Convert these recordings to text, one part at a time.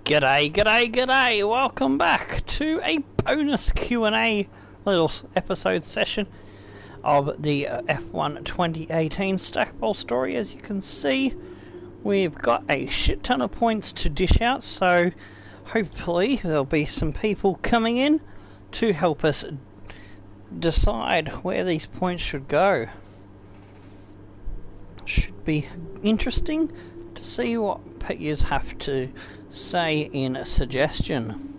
G'day, g'day, g'day! Welcome back to a bonus Q&A little episode session of the F1 2018 Stackpole story. As you can see, we've got a shit ton of points to dish out, so hopefully there'll be some people coming in to help us decide where these points should go. Should be interesting to see what you have to say in a suggestion.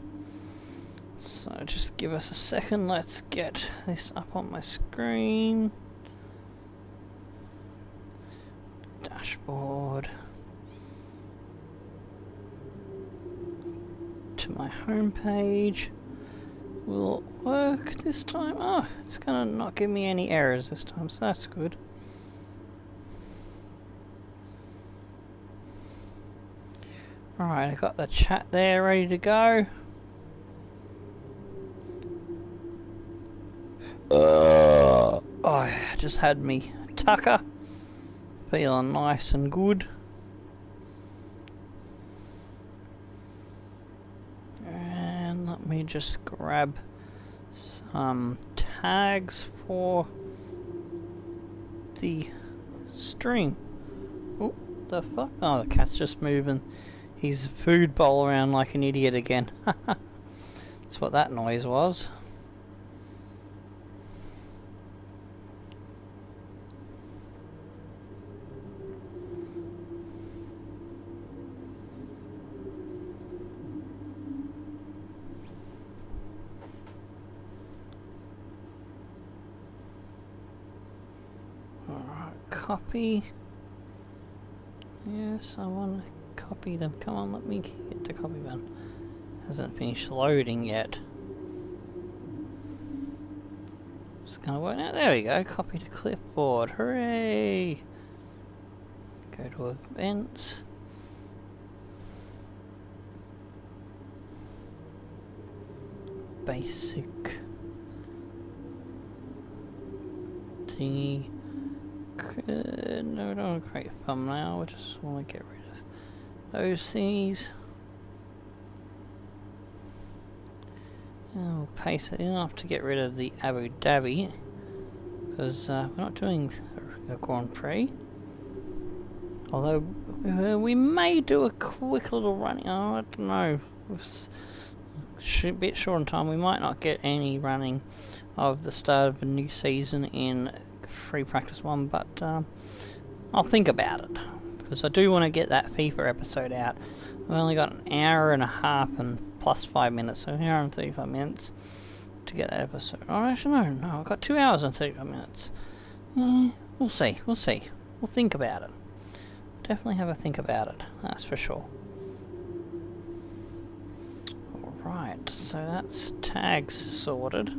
So just give us a second, let's get this up on my screen. Dashboard. To my home page. Will it work this time? Oh, it's gonna not give me any errors this time, so that's good. Alright, I got the chat there ready to go. Oh, I just had me tucker. Feeling nice and good. And let me just grab some tags for the string. Oh, the fuck? Oh, the cat's just moving his food bowl around like an idiot again. That's what that noise was. Alright, copy. Yes, I want to copy them. Come on, let me get the copy button. Hasn't finished loading yet. Just gonna work out. There we go. Copy to clipboard. Hooray! Go to events. Basic thingy. No, don't want to create a thumbnail. I just want to get rid of those thingies. And we'll paste it enough to get rid of the Abu Dhabi, because we're not doing a Grand Prix. Although we may do a quick little running. Oh, I don't know. A bit short on time. We might not get any running of the start of a new season in free practice 1, but I'll think about it, because I do want to get that FIFA episode out. We've only got an hour and a half and plus 5 minutes, so an hour and 35 minutes to get that episode. Oh, actually no, I've got 2 hours and 35 minutes. We'll see. We'll think about it. Definitely have a think about it, that's for sure. Alright, so that's tags sorted.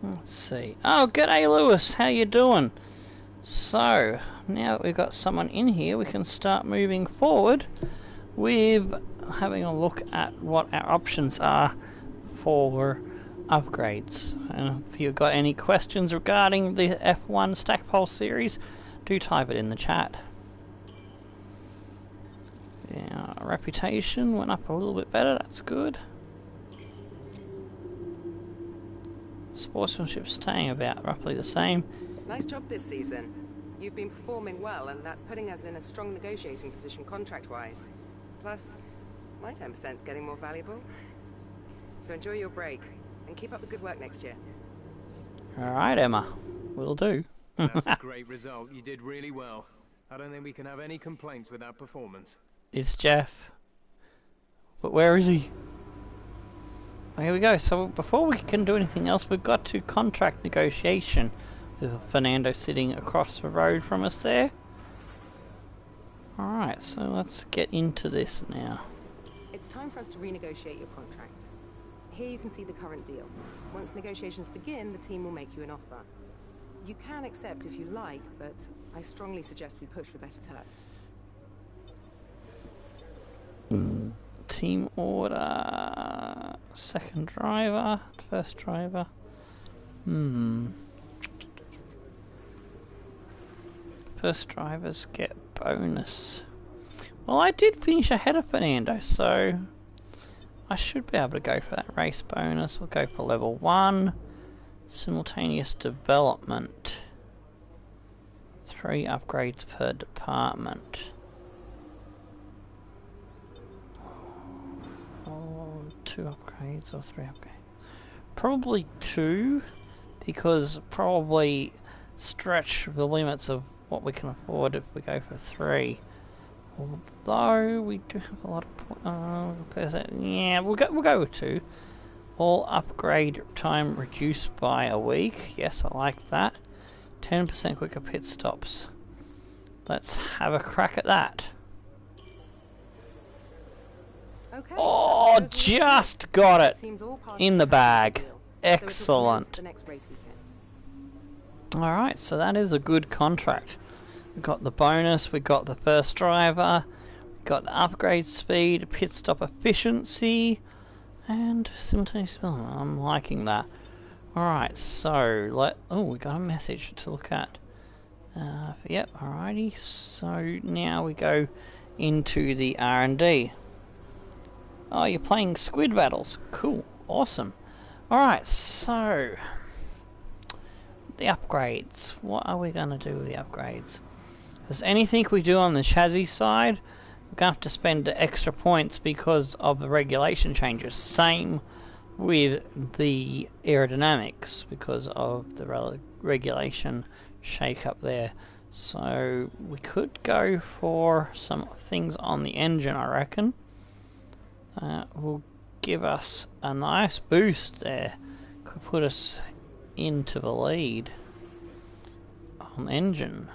Let's see. Oh, g'day Lewis, how you doing? So, now that we've got someone in here, we can start moving forward with having a look at what our options are for upgrades. And if you've got any questions regarding the F1 Stackpole series, do type it in the chat. Yeah, reputation went up a little bit better, that's good. Sportsmanship staying about roughly the same. Nice job this season. You've been performing well, and that's putting us in a strong negotiating position contract-wise. Plus, my 10%'s getting more valuable. So enjoy your break, and keep up the good work next year. Alright, Emma. Will do. That's a great result. You did really well. I don't think we can have any complaints with that performance. It's Jeff. But where is he? Here we go. So before we can do anything else, we've got to contract negotiation with Fernando sitting across the road from us there. Alright, so let's get into this now. It's time for us to renegotiate your contract. Here you can see the current deal. Once negotiations begin, the team will make you an offer. You can accept if you like, but I strongly suggest we push for better terms. Team order, second driver, first driver. First drivers get bonus. Well, I did finish ahead of Fernando, so I should be able to go for that race bonus. We'll go for level 1. Simultaneous development. 3 upgrades per department. Oh, 2 upgrades or 3 upgrades? Probably 2, because probably stretch the limits of what we can afford if we go for 3. Although we do have a lot of yeah, we'll go with 2. All upgrade time reduced by a week. Yes, I like that. 10% quicker pit stops. Let's have a crack at that. Okay. Oh, just got it in the bag. Excellent. Alright, so that is a good contract. We got the bonus, we got the first driver, we got the upgrade speed, pit stop efficiency, and simultaneous development. I'm liking that. Alright, so we got a message to look at. Yep, alrighty. So now we go into the R&D. Oh, you're playing squid battles. Cool, awesome. Alright, so the upgrades. What are we gonna do with the upgrades? Because anything we do on the chassis side, we're going to have to spend extra points because of the regulation changes. Same with the aerodynamics because of the regulation shake up there. So we could go for some things on the engine, I reckon. Will give us a nice boost there. Could put us into the lead on engine.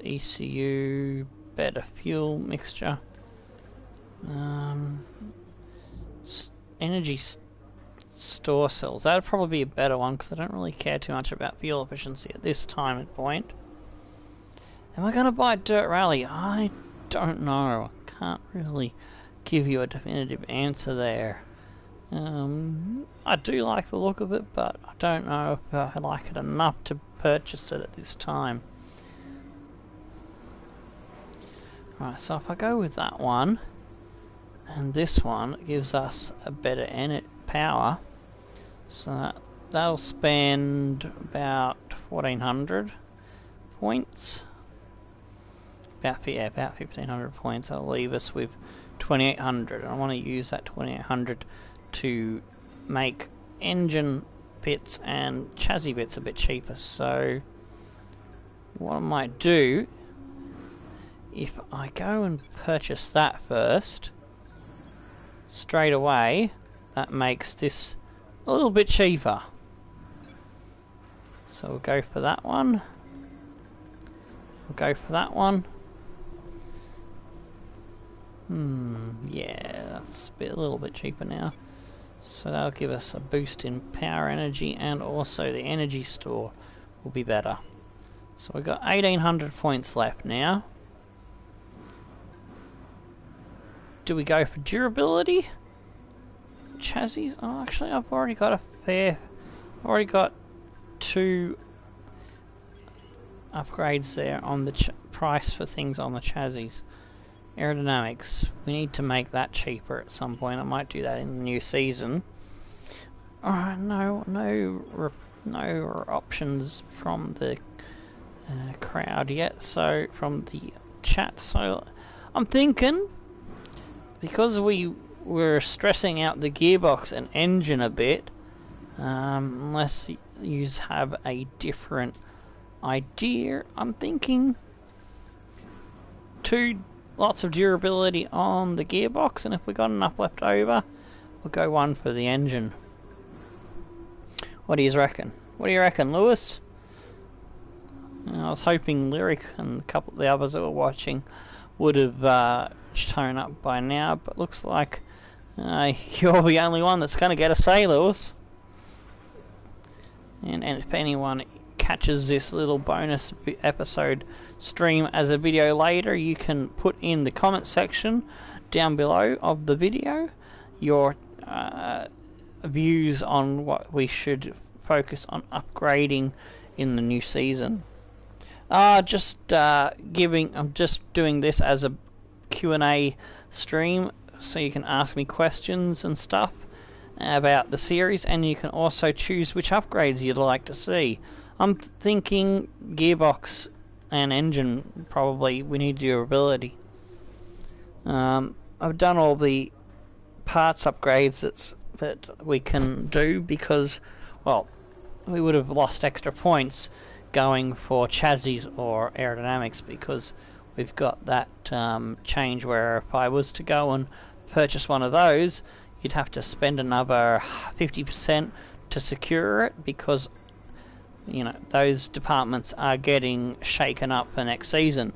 ECU, better fuel mixture, energy store cells. That'd probably be a better one because I don't really care too much about fuel efficiency at this time and point. Am I going to buy Dirt Rally? I don't know. I can't really give you a definitive answer there. I do like the look of it, but I don't know if I like it enough to purchase it at this time. Right, so if I go with that one, and this one gives us a better power, so that'll spend about 1400 points. About 1500 points. That'll leave us with 2800. I want to use that 2800 to make engine bits and chassis bits a bit cheaper. So what I might do, if I go and purchase that first, straight away, that makes this a little bit cheaper. So we'll go for that one. We'll go for that one. Yeah, that's a little bit cheaper now. So that'll give us a boost in power energy, and also the energy store will be better. So we've got 1800 points left now. Do we go for durability? Chassis? Oh, actually, I've already got already got 2 upgrades there on the price for things on the chassis. Aerodynamics, we need to make that cheaper at some point. I might do that in the new season. Alright, no options from the crowd yet, so from the chat. So I'm thinking, because we were stressing out the gearbox and engine a bit, unless you have a different idea, I'm thinking lots of durability on the gearbox, and if we got enough left over, we'll go 1 for the engine. What do you reckon? What do you reckon, Lewis? I was hoping Lyric and a couple of the others that were watching would have shown up by now, but looks like you're the only one that's going to get a say, Lewis. And if anyone catches this little bonus episode stream as a video later, you can put in the comment section down below of the video your views on what we should focus on upgrading in the new season. I'm just doing this as a Q&A stream, so you can ask me questions and stuff about the series, and you can also choose which upgrades you'd like to see. I'm thinking gearbox and engine, probably. We need durability. I've done all the parts upgrades that we can do because, well, we would have lost extra points going for chassis or aerodynamics, because we've got that change where if I was to go and purchase one of those, you'd have to spend another 50% to secure it, because you know those departments are getting shaken up for next season.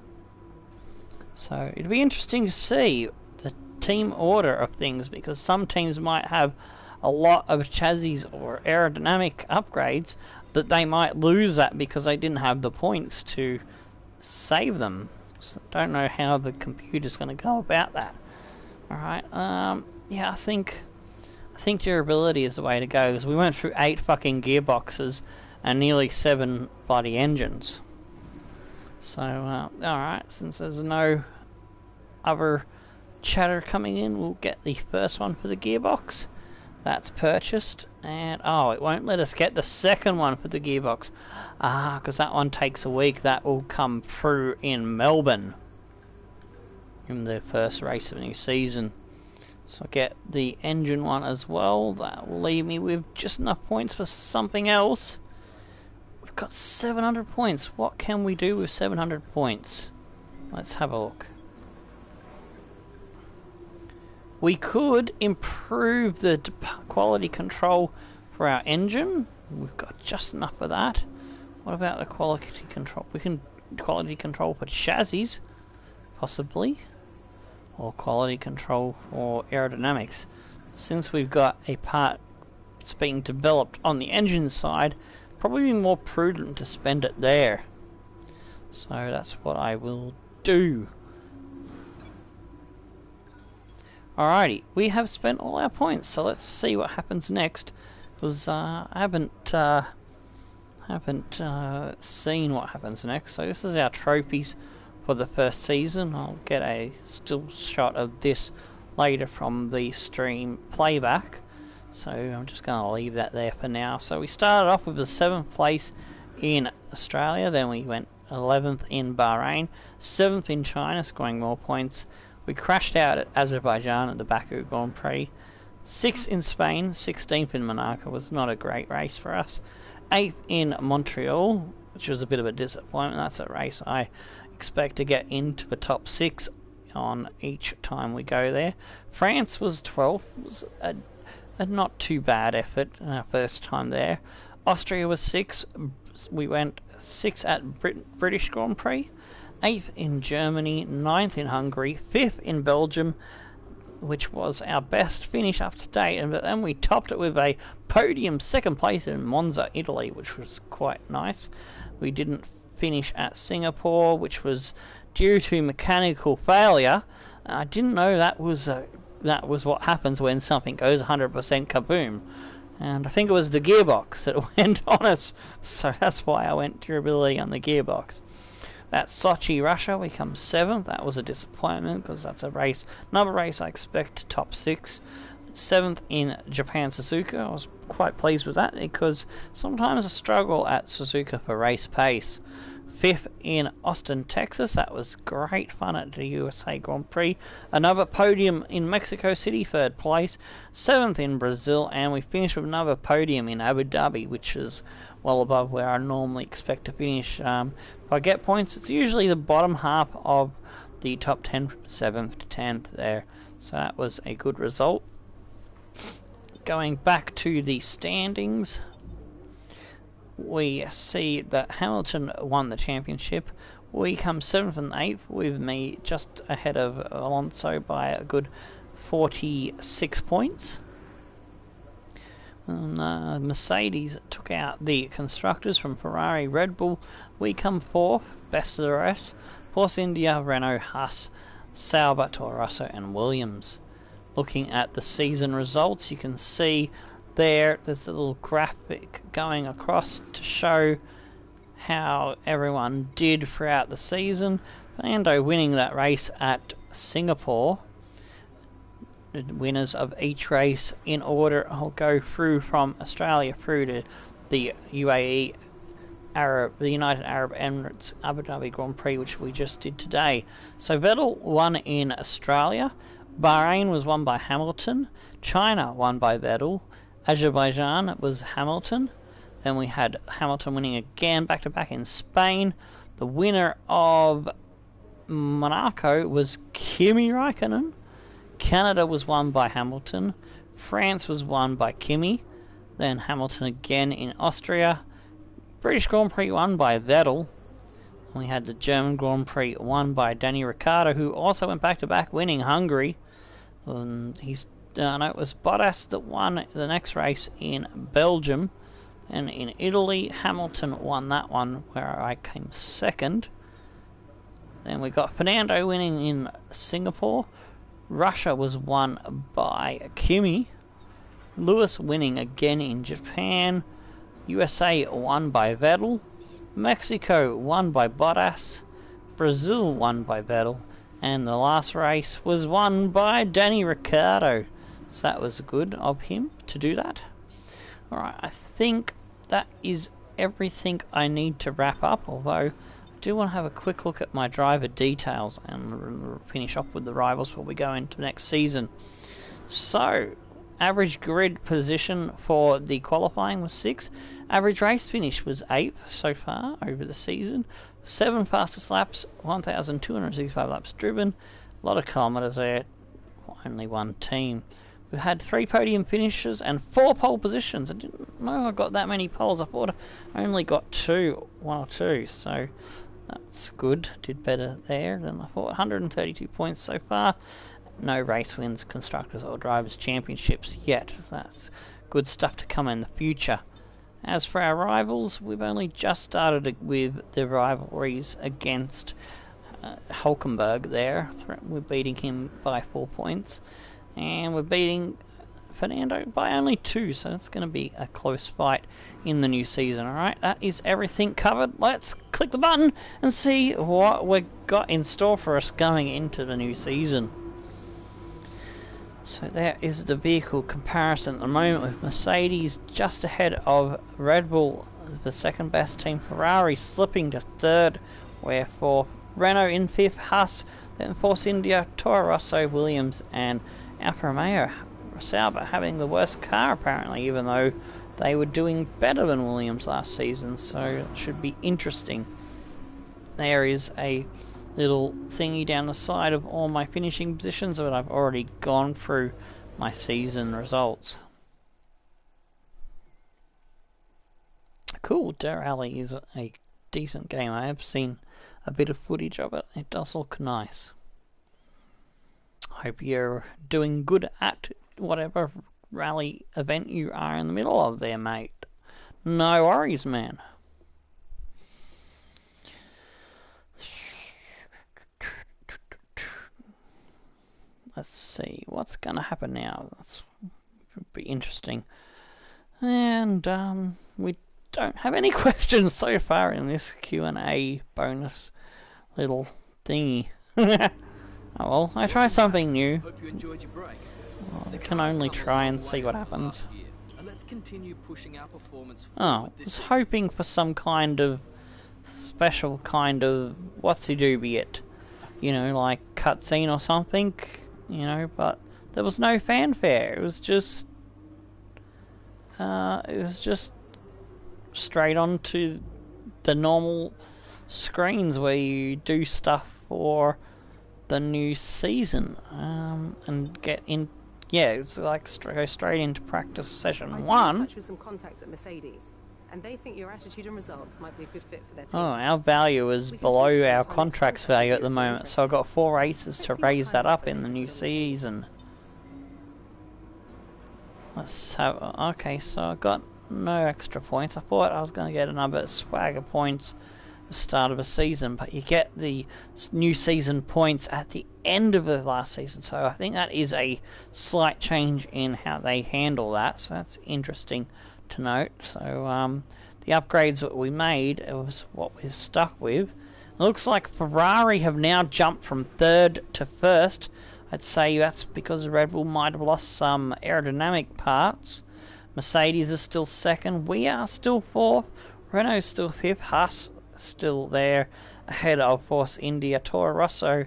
So it'd be interesting to see the team order of things, because some teams might have a lot of chassis or aerodynamic upgrades that they might lose that because they didn't have the points to save them. So don't know how the computer's going to go about that. Alright, yeah, I think durability is the way to go, because we went through 8 fucking gearboxes and nearly 7 bloody engines. So, alright, since there's no other chatter coming in, we'll get the first one for the gearbox. That's purchased, and oh, it won't let us get the second one for the gearbox. Because that one takes a week. That will come through in Melbourne in the first race of the new season. So I'll get the engine one as well. That will leave me with just enough points for something else. We've got 700 points. What can we do with 700 points? Let's have a look. We could improve the quality control for our engine. We've got just enough of that. What about the quality control? We can quality control for chassis, possibly, or quality control for aerodynamics. Since we've got a part that's being developed on the engine side, probably be more prudent to spend it there. So that's what I will do. Alrighty, we have spent all our points, so let's see what happens next. Because I haven't seen what happens next. So this is our trophies for the first season. I'll get a still shot of this later from the stream playback. So I'm just going to leave that there for now. So we started off with the 7th place in Australia, then we went 11th in Bahrain, 7th in China, scoring more points. We crashed out at Azerbaijan at the Baku Grand Prix. 6th in Spain, 16th in Monaco, was not a great race for us. 8th in Montreal, which was a bit of a disappointment. That's a race I expect to get into the top 6 on each time we go there. France was 12th, it was a not too bad effort, our first time there. Austria was 6th, we went 6th at British Grand Prix. 8th in Germany, 9th in Hungary, 5th in Belgium, which was our best finish up to date, and then we topped it with a podium 2nd place in Monza, Italy, which was quite nice. We didn't finish at Singapore, which was due to mechanical failure. I didn't know that was what happens when something goes 100% kaboom. And I think it was the gearbox that went on us, so that's why I went durability on the gearbox. At Sochi, Russia, we come 7th. That was a disappointment because that's another race I expect to top 6. 7th in Japan, Suzuka. I was quite pleased with that because sometimes I struggle at Suzuka for race pace. 5th in Austin, Texas. That was great fun at the USA Grand Prix. Another podium in Mexico City, 3rd place. 7th in Brazil, and we finished with another podium in Abu Dhabi, which is well above where I normally expect to finish. If I get points, it's usually the bottom half of the top 10 from 7th to 10th there. So that was a good result. Going back to the standings, we see that Hamilton won the championship. We come 7th and 8th, with me just ahead of Alonso by a good 46 points. And, Mercedes took out the constructors from Ferrari, Red Bull. We come 4th, best of the rest. Force India, Renault, Haas, Sauber, Toro Rosso and Williams. Looking at the season results, you can see there's a little graphic going across to show how everyone did throughout the season. Fernando winning that race at Singapore. The winners of each race in order. I'll go through from Australia through to the UAE, the United Arab Emirates Abu Dhabi Grand Prix, which we just did today. So Vettel won in Australia. Bahrain was won by Hamilton. China won by Vettel. Azerbaijan was Hamilton. Then we had Hamilton winning again back-to-back in Spain. The winner of Monaco was Kimi Raikkonen. Canada was won by Hamilton. France was won by Kimi. Then Hamilton again in Austria. British Grand Prix won by Vettel. We had the German Grand Prix won by Danny Ricciardo, who also went back-to-back winning Hungary. No, it was Bottas that won the next race in Belgium. And in Italy, Hamilton won that one, where I came second. Then we got Fernando winning in Singapore. Russia was won by Kimi. Lewis winning again in Japan. USA won by Vettel. Mexico won by Bottas. Brazil won by Vettel. And the last race was won by Danny Ricciardo. So that was good of him to do that. Alright, I think that is everything I need to wrap up, although I do want to have a quick look at my driver details and finish off with the rivals before we go into next season. So, average grid position for the qualifying was 6. Average race finish was 8th so far over the season. 7 fastest laps, 1,265 laps driven. A lot of kilometres there, only one team. We've had 3 podium finishes and 4 pole positions. I didn't know I got that many poles. I thought I only got 1 or 2, so that's good. Did better there than I thought. 132 points so far. No race wins, Constructors or Drivers' Championships yet. That's good stuff to come in the future. As for our rivals, we've only just started with the rivalries against Hulkenberg there. We're beating him by 4 points. And we're beating Fernando by only 2, so it's going to be a close fight in the new season. Alright, that is everything covered. Let's click the button and see what we've got in store for us going into the new season. So there is the vehicle comparison at the moment, with Mercedes just ahead of Red Bull, the second best team. Ferrari slipping to 3rd, where for Renault in 5th, Haas, then Force India, Toro Rosso, Williams and Alfa Romeo. Sauber having the worst car apparently, even though they were doing better than Williams last season, so it should be interesting. There is a little thingy down the side of all my finishing positions, but I've already gone through my season results. Cool, Dare Alley is a decent game. I have seen a bit of footage of it. It does look nice. Hope you're doing good at whatever rally event you are in the middle of there, mate. No worries, man. Let's see what's gonna happen now. That's be interesting. And we don't have any questions so far in this Q&A bonus little thingy. Oh well, I try something new. Hope you enjoyed your break. Well, I can only try and see what happens. And let's continue pushing our performance Oh, I forward this was season. hoping for some kind of special kind of what's-he-do-be it. You know, like cutscene or something, you know, but there was no fanfare. It was just straight on to the normal screens where you do stuff for the new season, and get in. Yeah, it's like go straight into practice session I've been in 1. touch with some contacts at Mercedes, and they think your attitude and results might be a good fit for their team. Oh, our value is We can below talk to them our about next contract's contract value at the if you're moment, so I've got interested. 4 races Let's to see what raise kind that of up offer in they the can new put on the table. season. Let's have. Okay, so I got no extra points. I thought I was going to get another swagger points at the start of a season, but you get the new season points at the end of the last season, so I think that is a slight change in how they handle that, so that's interesting to note. So the upgrades that we made, it was what we've stuck with. It looks like Ferrari have now jumped from 3rd to 1st. I'd say that's because Red Bull might have lost some aerodynamic parts. Mercedes is still 2nd. We are still 4th. Renault's still 5th. Haas still there ahead of Force India. Toro Rosso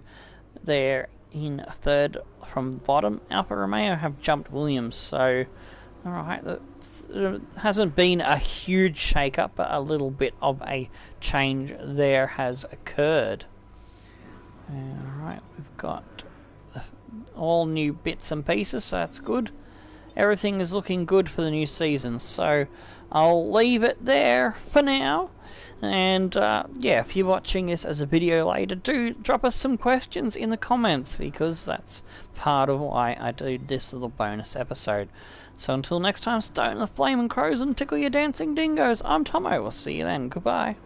there in 3rd from bottom. Alfa Romeo have jumped Williams. So, alright, there hasn't been a huge shake-up, but a little bit of a change there has occurred. Alright, we've got all new bits and pieces, so that's good. Everything is looking good for the new season, so I'll leave it there for now. And yeah, if you're watching this as a video later, do drop us some questions in the comments, because that's part of why I do this little bonus episode. So until next time, stone the flaming crows and tickle your dancing dingoes. I'm Tomo, we'll see you then, goodbye.